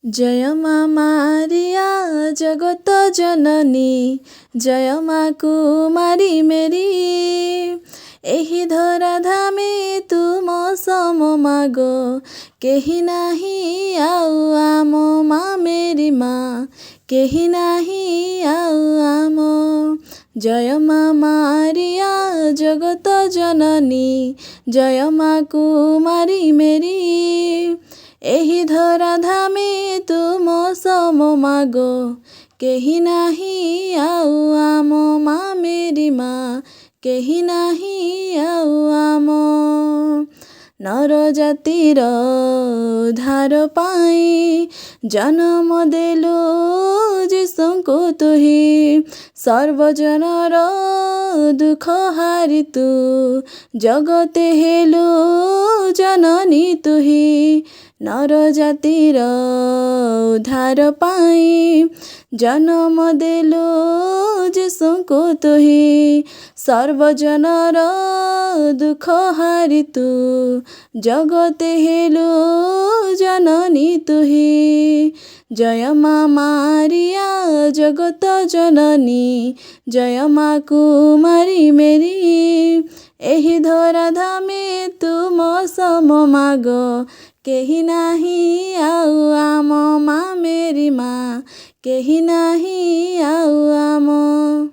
जय माँ मारिया जगत जननी, जय माँ कुमारी मेरी। एही धरा धामे तुम सम माग, केही नाही आउ आम माँ मेरी माँ, केही नाही आउ आम। जय माँ मारिया जगत जननी, जय माँ कुमारी मेरी। एही धरा धामे तुम सम माग, केही नाही आउ आम माँ मेरी माँ, केही नाही आउ आम। नर जातिर उद्धार पाई जन्म देलु जीशुଙ୍କୁ तुही। सर्वजनर दुख हारी तू, जगते हेलु जननी तुही। नर जातिर उद्धार पाई जन्म देलु जीशुଙ୍କୁ तुही। सर्वजनर दुख हारी तू, जगते हेलु जननी तुही। जय माँ मारिया जगत जननी, जय माँ कुमारी मेरी। एही धरा धामे तुम सम माग, केही नाही आउ आम माँ मेरी माँ, केही नाही आउ आम।